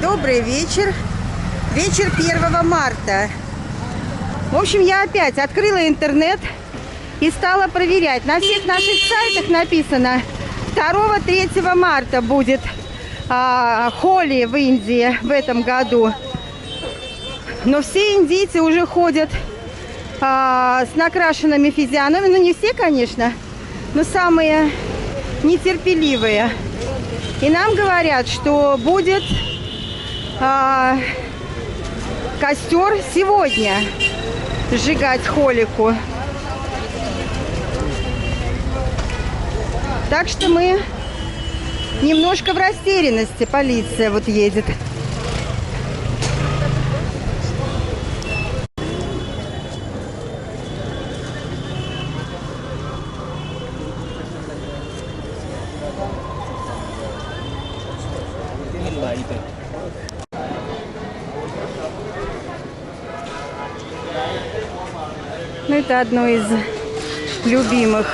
Добрый вечер. Вечер 1 марта. В общем, я опять открыла интернет и стала проверять. На всех наших сайтах написано 2-3 марта будет Холи в Индии в этом году. Но все индийцы уже ходят с накрашенными физиономиями. Ну, не все, конечно, но самые нетерпеливые. И нам говорят, что будет костер сегодня сжигать холику. Так что мы немножко в растерянности. Полиция вот едет. Ну, это одно из любимых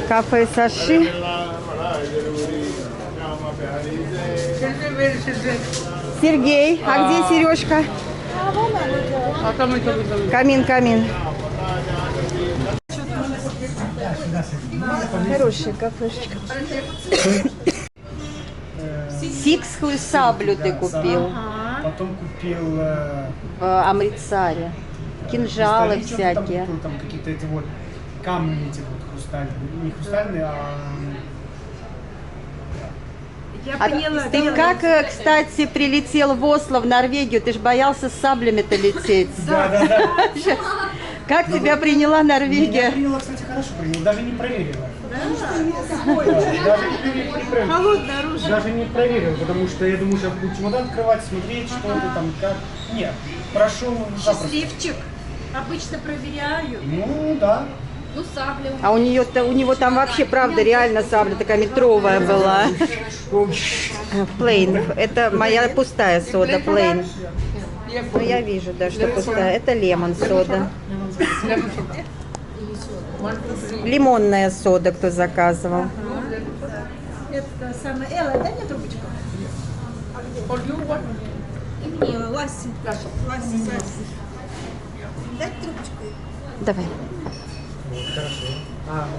кафе Саши. Сергей, а где Сережка? Камин. Хорошая кафешечка. Сикхскую саблю ты купил. Потом купил в Амритсаре. Кинжалы всякие. Там какие-то эти вот камни, эти вот хрустальные. Не хрустальные, Я поняла. Ты как, кстати, прилетел в Осло, в Норвегию? Ты ж боялся с саблями-то лететь. Да. Как тебя приняла Норвегия? Я приняла, кстати, хорошо приняла, даже не проверила. Даже не проверила. Холодное оружие. Даже не проверил, потому что я думаю, сейчас буду чемодан открывать, смотреть, что это там, как. Нет, прошел запросто. Счастливчик. Обычно проверяю. Ну, да. Ну, сабля. А у него там вообще, правда, реально сабля такая метровая была. Плейн. Это моя пустая сода, плейн. Ну, я вижу, да, что пустая. Это лемон сода. Лимонная сода, кто заказывал. Это самое... Элла, дай мне трубочку. И мне Ласси. Дай трубочку. Давай. Хорошо.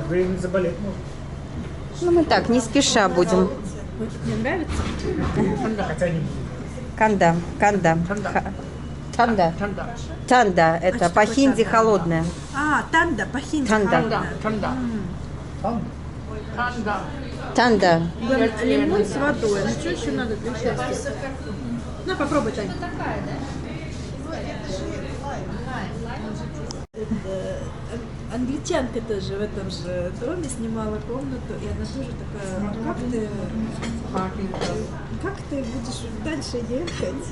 Вы заболеть можно. Ну, мы так, не спеша будем. Мне нравится? Хотя не будет. Канда. Танда. Это по-хинди холодная. Танда, по-хинди. Танда. Там? Лимон с водой. Ну, что еще надо для счастья? На, попробуй, Таня. Англичанка тоже в этом же доме снимала комнату, и она тоже такая, как ты будешь дальше ехать?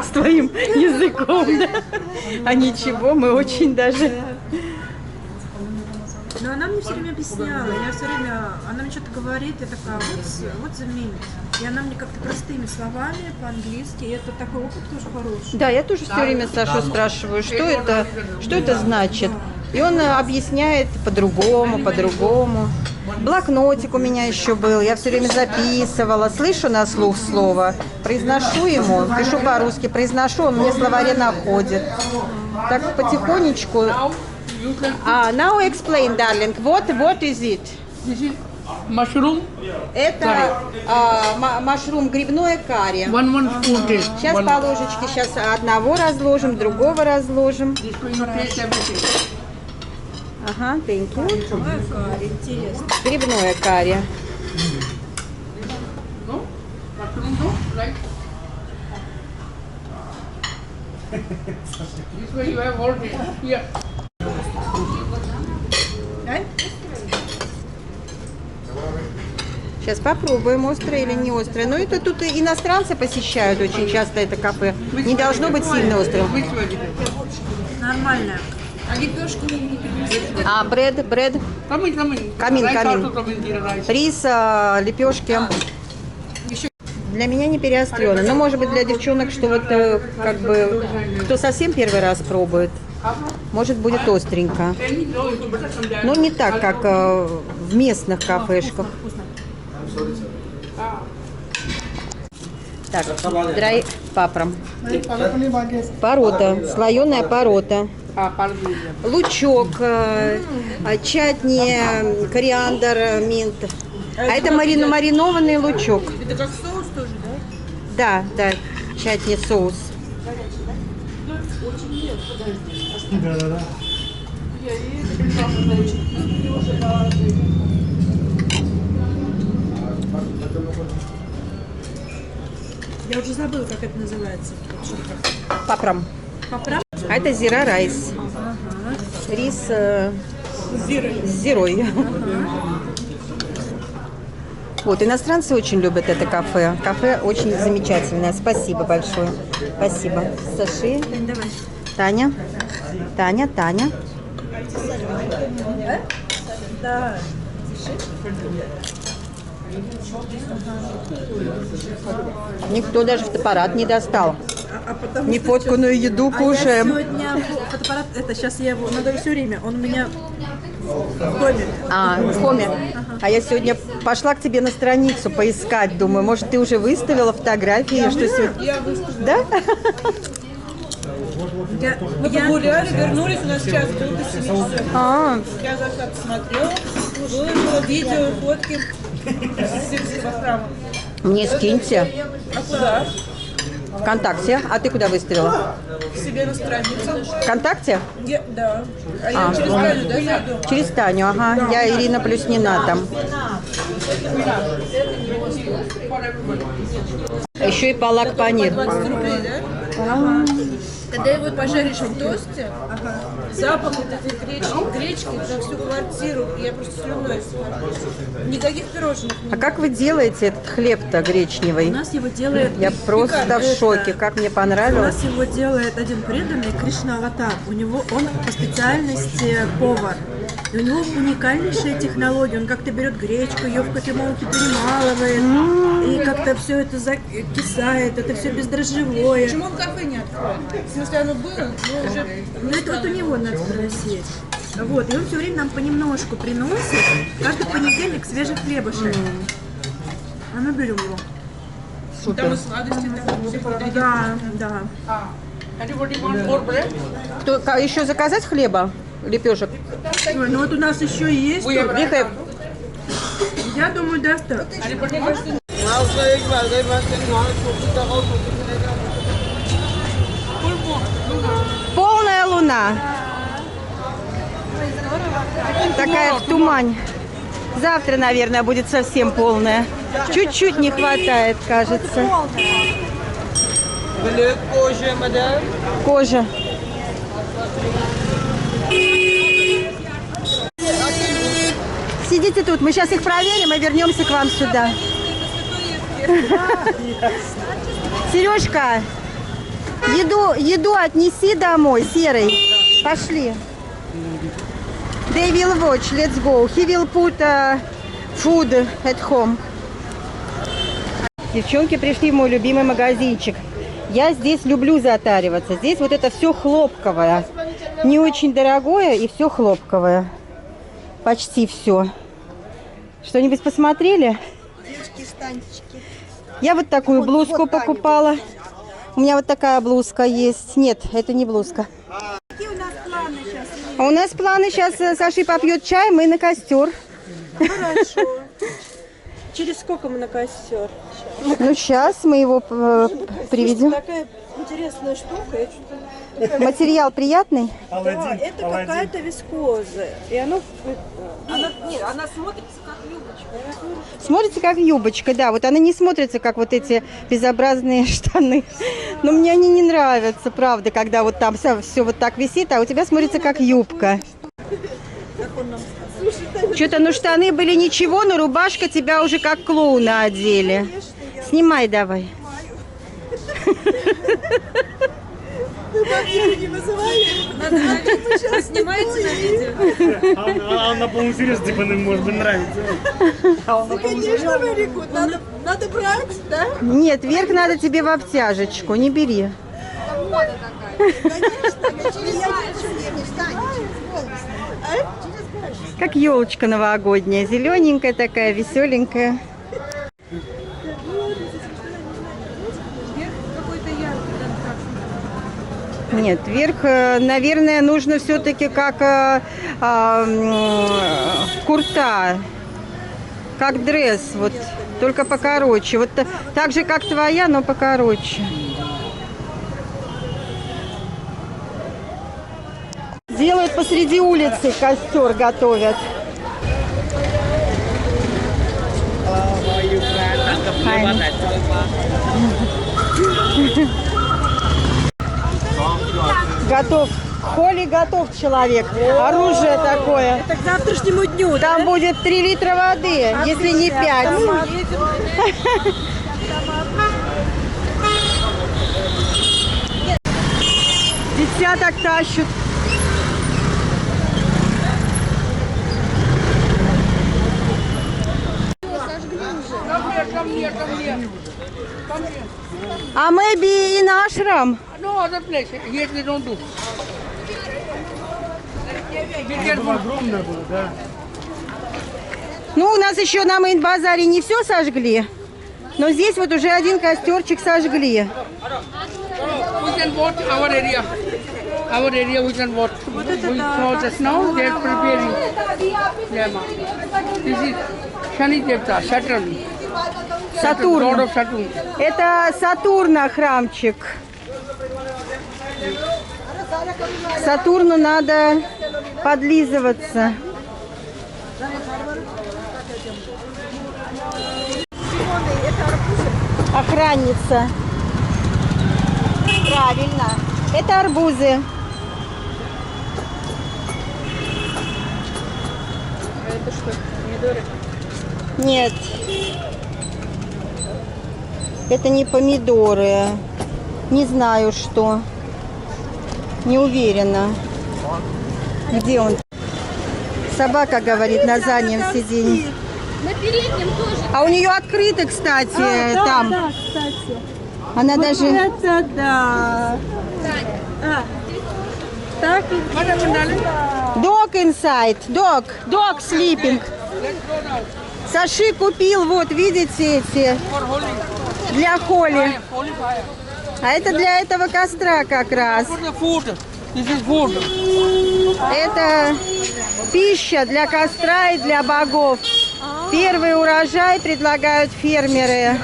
С твоим языком, да? А ничего, мы очень даже... Но она мне все время объясняла, она мне что-то говорит, я такая, вот заменит. И она мне как-то простыми словами по-английски, и это такой опыт тоже хороший. Да, я тоже все время Сашу спрашиваю, что это значит. И он объясняет по-другому. Блокнотик у меня еще был, я все время записывала, слышу на слух слово, произношу ему, пишу по-русски, произношу, он мне в словаре находит. Так потихонечку. Now explain, darling, what is it? This is mushroom. Это машрум, грибное карри. One spoon taste. Сейчас по ложечке, сейчас одного разложим, другого разложим. This will you taste everything. Ага, thank you. Грибное карри, интересно. Грибное карри. No? Mushroom no? Like? This way you have all this. Here. Сейчас попробуем, острое или не острое. Но это тут иностранцы посещают очень часто это кафе. Не должно быть сильно острым. Which vegetable? Нормально. А лепешки не переносят. Бред. Come in. Камин. Rice also come in here, rice. Рис, лепешки. Для меня не переостренно. Но может быть для девчонок, что вот как бы кто совсем первый раз пробует. Может, будет остренько. Но не так, как в местных кафешках. Так, драй папром. Порота, слоеная порота. Parmesan. Лучок, чатни, кориандр, минт. А это маринованный лучок. Это как соус тоже, да? Да, чатни соус. Да-да-да. Я уже забыла, как это называется. Папром. Папра? А это зира райс. Рис с зирой. Вот, иностранцы очень любят это кафе. Кафе очень замечательное. Спасибо большое. Спасибо. Саши. Давай. Таня. Таня. Да. Никто даже фотоаппарат не достал. Потому что Непотканную еду я кушаем. сегодня фотоаппарат, это сейчас я его надо все время, он у меня в доме. А, в коме. А я сегодня пошла к тебе на страницу поискать. Думаю, может, ты уже выставила фотографии? Что сегодня? Я выставила. Да? Мы погуляли, вернулись, у нас час был до 7 часов. А, Я зашла, посмотрела, выложила видео, фотки с храма. мне скиньте. А куда? ВКонтакте. А ты куда выставила? К себе на страницу. ВКонтакте? Да. А я через Таню, да, зайду? Через Таню, ага. Я Ирина Плюснина там. Еще и палак панир. 20 рублей, да? Когда его пожаришь в тосте, запах вот этой гречки на всю квартиру, я просто слюной смотрю. Никаких пирожных А нет. как вы делаете этот хлеб-то У гречневый? нас его делает... Я просто в шоке, как мне У понравилось. нас его делает один преданный Кришна Аватар. У него он по специальности повар. И у него уникальнейшая технология. Он как-то берет гречку, ее в кофемолке перемалывает. И как-то все это закисает. Это все бездрожжевое. Почему он кафе не откроет? В смысле, оно было, но уже... Ну это вот у него надо спросить. Вот, и он все время нам понемножку приносит. Каждый понедельник свежий хлебушек. А мы берем его. Там и сладости, там всех вот этих. Да. Anybody want more bread? Еще заказать хлеба? Лепешек? Ой, ну вот у нас еще есть. We have We have. Я думаю, достаточно. Anybody want? Полная луна. Такая в тумане. Завтра, наверное, будет совсем полная. Чуть-чуть не хватает, кажется. Кожа. Сидите тут, мы сейчас их проверим и вернемся к вам сюда. Сережка, еду отнеси домой, Серый. Пошли. They will watch, let's go. He will put food at home. Девчонки пришли в мой любимый магазинчик. Я здесь люблю затариваться. Здесь вот это все хлопковое. Не очень дорогое и все хлопковое. Почти все. Что-нибудь посмотрели? Я вот такую блузку покупала. У меня вот такая блузка есть. Нет, это не блузка. Какие у нас планы сейчас? А у нас планы сейчас Саши попьет чай, мы на костер. Хорошо. Через сколько мы на костер? Ну, сейчас мы его приведем. Такая интересная штука. Я что-то... Материал приятный. Да, это какая-то вискоза. И оно... Она смотрится как юбочка. Смотрится как юбочка, да. Вот она не смотрится, как вот эти безобразные штаны. Но мне они не нравятся, правда, когда вот там все вот так висит, а у тебя смотрится как юбка. Что-то, ну штаны были ничего, но рубашка тебя уже как клоуна одели. Снимай давай. Не вызывали? Вы снимаете на видео? А он на полном серьезе, типа, может быть, нравится. Конечно, Варику. Надо брать, да? Нет, вверх надо тебе в обтяжечку, не бери. Как елочка новогодняя, зелененькая такая, веселенькая. Нет, верх, наверное, нужно все-таки как курта, как дресс, вот, только покороче. Вот так же, как твоя, но покороче. Делают посреди улицы, костер готовят. Готов. Холи готов человек. Оружие такое. Это к завтрашнему дню, Там будет 3 литра воды, если не 5. Десяток тащут. Come here. Come here. А maybe in ashram? No other place. Here they don't do. Be careful. Огромное было, да. Ну, у нас еще на Мейн-базаре не все сожгли. Но здесь вот уже один костерчик сожгли. We can watch our area. Our area we can watch. We saw just now they are preparing. Yeah, ma. This is Shani Devta, Saturn. Lord Сатурн. of Saturn. Это Сатурна храмчик. Сатурну надо подлизываться. Охранница. Правильно. Это арбузы. Это что, помидоры? Нет. Это не помидоры. Не знаю, что. Не уверена. Где он? Собака говорит на заднем сиденье. На переднем тоже. А у нее открыто, кстати, там. Да, кстати. Она даже... Это да. Так и What happened, darling? Dog inside. Dog sleeping. Let's go now Саши купил, вот, видите, эти, for holy для холи. holy fire. А это для этого костра как раз. For the food. This is food. Это пища для костра и для богов. Первый урожай предлагают фермеры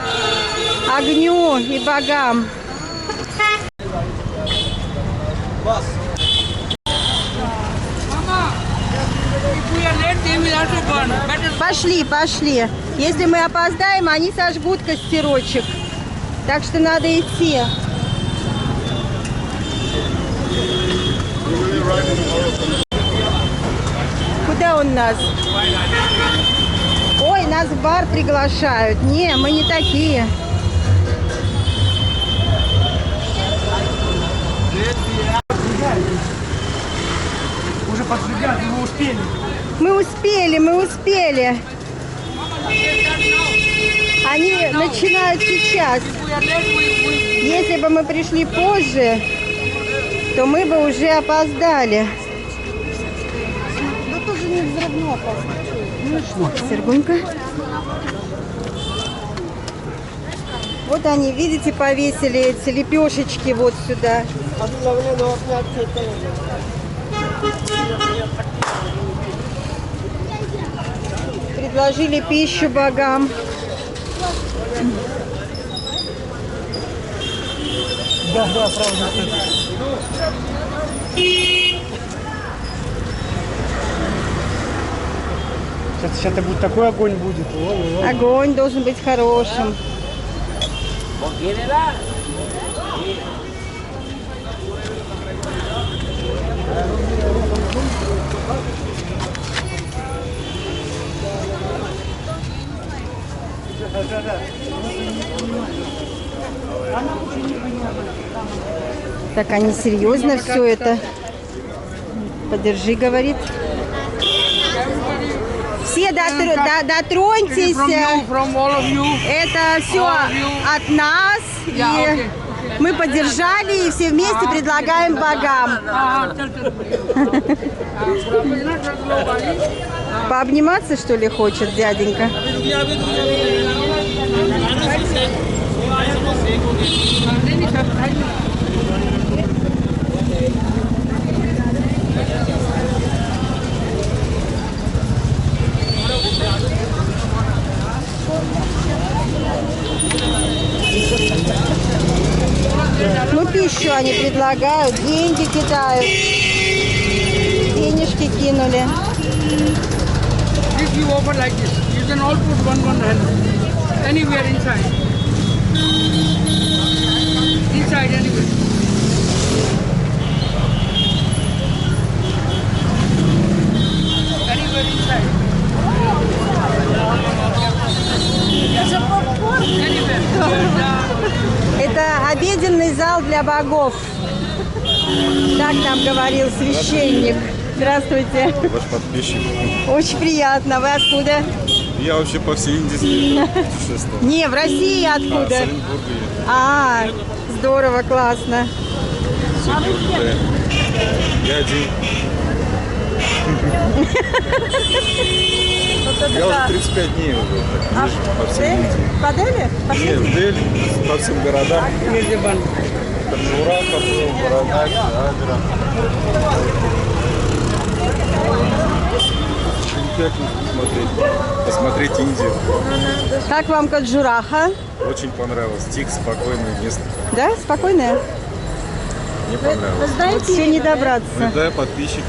огню и богам. Mama, if we are late, they will also burn. Better. Пошли. Если мы опоздаем, они сожгут костерочек. Так что надо идти. Куда он нас? Ой, нас в бар приглашают. Не, мы не такие. Уже поджигают, мы успели. Мы успели. Они начинают сейчас. If we are late, we Если бы мы пришли позже, то мы бы уже опоздали. Да тоже не взрывно опоздали. Сергунька. Вот они, видите, повесили эти лепешечки вот сюда. Предложили пищу богам. Да, правда. Сейчас это будет такой огонь будет. Ой. Огонь должен быть хорошим. Так они серьезно все это. Подержи, говорит. Все дотроньтесь. from you, from all of you. Это все от нас. И окей. мы поддержали и все вместе предлагаем богам. Пообниматься, что ли, хочет дяденька? Ну, пищу они предлагают, деньги кидают. Денежки кинули. This you offer like this. You can all put one hand anywhere inside. Inside anywhere. Anywhere inside. Anywhere. Это обеденный зал для богов. Так нам говорил священник. Здравствуйте. Ваш подписчик. Очень приятно. Вы откуда? Я вообще по всей Индии путешествовал. Не, в России С откуда? Оренбурга А, здорово, классно. я. Я один. Я уже 35 дней уже. Езжу по всей Индии. По Дели? Не, в Дели, по всем городам. Жураха был, Варанаси, Агра. Посмотреть Индию. Как вам Каджураха? Очень понравилось. Тихо, спокойное место. Да, спокойное? Мне понравилось. Все не добраться. Да, подписчики.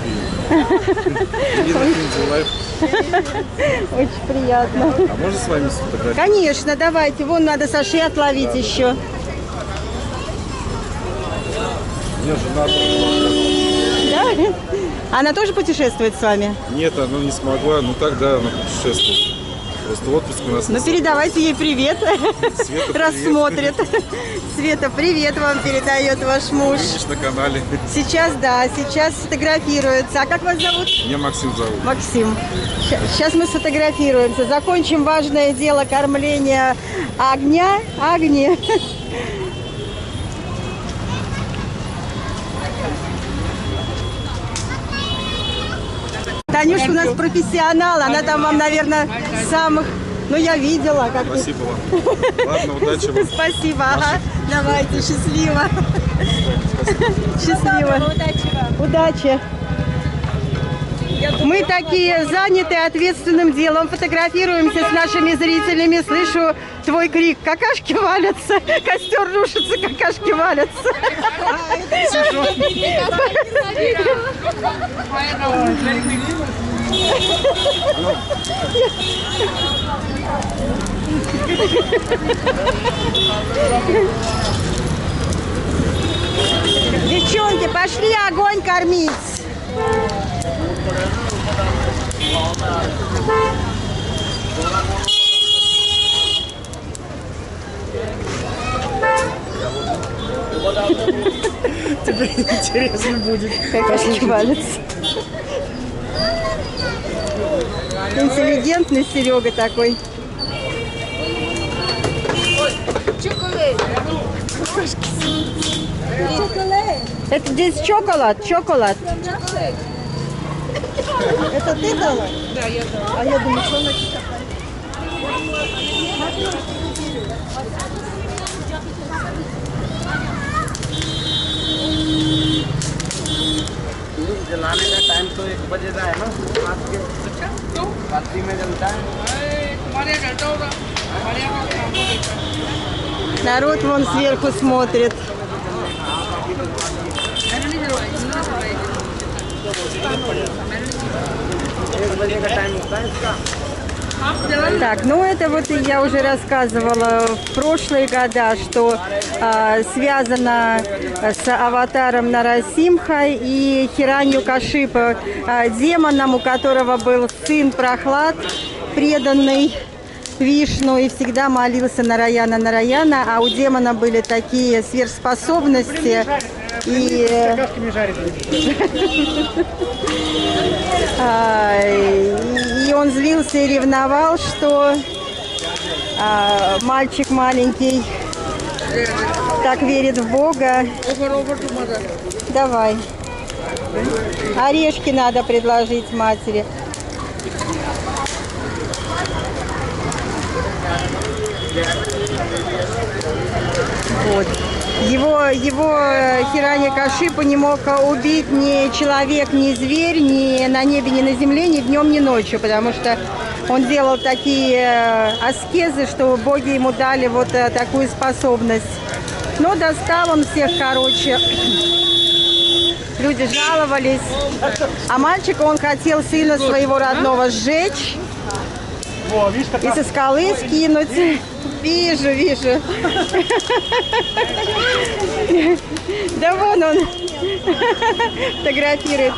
Индия Лайф. Очень приятно. А можно с вами сфотографировать? Конечно, давайте. Вон надо Саши отловить еще. У меня жена тоже. Да? Она тоже путешествует с вами? Нет, она не смогла. Ну тогда она путешествует. Просто отпуск у нас. Ну передавайте ей привет. Света, привет. Рассмотрит. Света, привет вам передает ваш муж. Видишь на канале. Сейчас, да, сейчас сфотографируется. А как вас зовут? Меня Максим зовут. Максим. Сейчас мы сфотографируемся. Закончим важное дело кормления огня. Огни. Танюшка у нас профессионал. Она там вам, наверное, самых... Ну, я видела. Как вы- Спасибо вам. Ладно, удачи вам. Спасибо. Ага. Давайте, счастливо. Счастливо. Удачи. Мы такие заняты ответственным делом, фотографируемся с нашими зрителями. Слышу твой крик: какашки валятся, костер рушится, какашки валятся. Девчонки, пошли огонь кормить. Теперь интересно будет. Какашки валятся. Интеллигентный Серега такой. Это здесь чоколад, чоколад. Это ты дала? Да, я дала. А я думаю, что она जलाने का टाइम तो 1 बजे का है ना रात के। रात्रि में जलता है। तुम्हारे यहाँ डरता होगा, हमारे यहाँ भी शाम को डरता है। Народ вон сверху смотрит. मैंने नहीं जलवाई, तुमने जलवाई। 1 बजे का टाइम होता है इसका। आप जला लो। Так, ну это вот я уже рассказывала в прошлые года, что связано с аватаром Нарасимха и Хиранью Кашипа, демоном, у которого был сын Прохлад, преданный Вишну и всегда молился Нараяна, Нараяна, а у демона были такие сверхспособности. Какашками жарит. И он злился и ревновал, что мальчик маленький так верит в Бога. Over to mother. Давай. Орешки надо предложить матери. Вот. Его Хирanyакашипа не мог убить ни человек, ни зверь, ни на небе, ни на земле, ни днем, ни ночью, потому что Он делал такие аскезы, что боги ему дали вот такую способность. Но достал он всех, короче. Люди жаловались. А мальчика он хотел сильно своего родного сжечь Во, видишь, как и со скалы скинуть. Вижу. Да вон он фотографирует.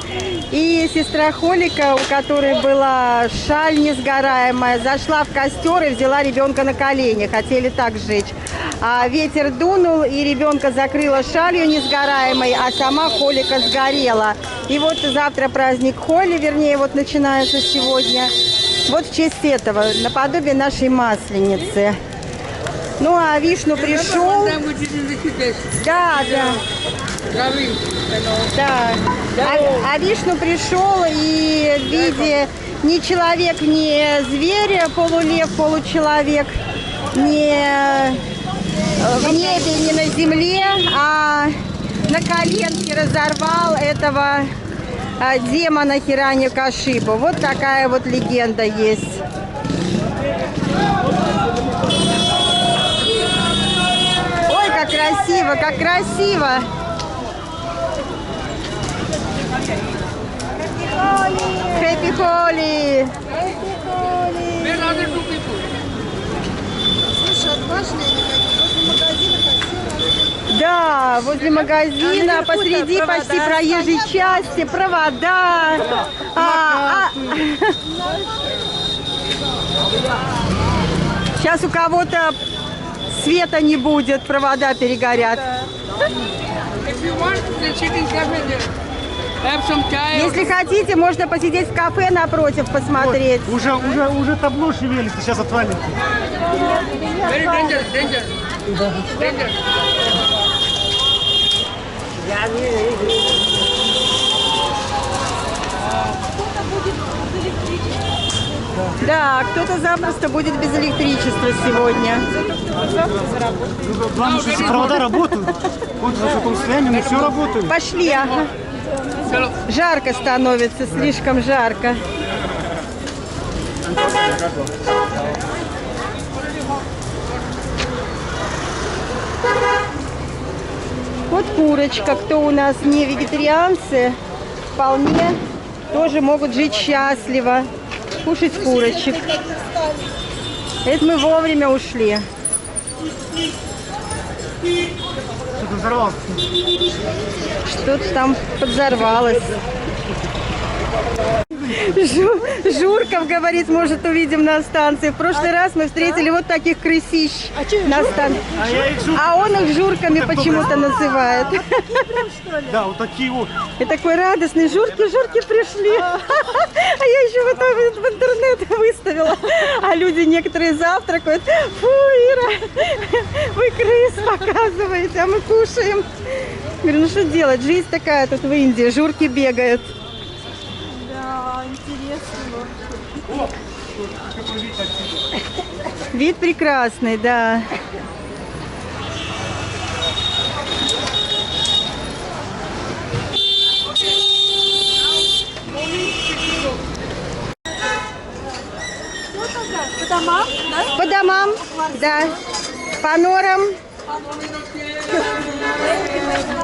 И сестра Холика, у которой была шаль несгораемая, зашла в костер и взяла ребенка на колени. Хотели так сжечь. А ветер дунул, и ребенка закрыла шалью несгораемой, а сама Холика сгорела. И вот завтра праздник Холи, вернее, вот начинается сегодня. Вот в честь этого, наподобие нашей Масленицы. Ну, а Вишну пришел. Да. А Вишну пришел и в виде ни человек, ни зверь, полулев, получеловек, ни в небе, ни на земле, а на коленке разорвал этого демона Хираньякашипу. Вот такая вот легенда есть. Ой, как красиво, как красиво! Happy Holy! Where are the two people? Да, возле магазина, посреди почти проезжей части, провода. Сейчас у кого-то света не будет, провода перегорят. If you want, then sit in cafe there. Have some chai. Если хотите, можно посидеть в кафе напротив, посмотреть. уже табло шевелится, сейчас отвалится. Very dangerous. Да, кто-то запросто будет без электричества сегодня. Главное, что если провода работают, вот в таком состоянии, но все работает. Пошли, ага. Chalo. Жарко становится, слишком жарко. Вот курочка. Кто у нас не вегетарианцы, вполне тоже могут жить счастливо, кушать курочек. Это мы вовремя ушли. Что-то взорвалось. Что-то там подзорвалось. Журков, говорит, может, увидим на станции. В прошлый раз мы встретили вот таких крысищ на станции. А он их журками почему-то называет. Да, вот такие вот. И такой радостный, журки пришли. А я еще в интернет выставила. А люди некоторые завтракают. Фу, Ира, вы крыс показываете, а мы кушаем. Говорю, ну что делать, жизнь такая тут в Индии, журки бегают. Да, интересно. Вид прекрасный, да. По домам, да? По домам, да. По норам.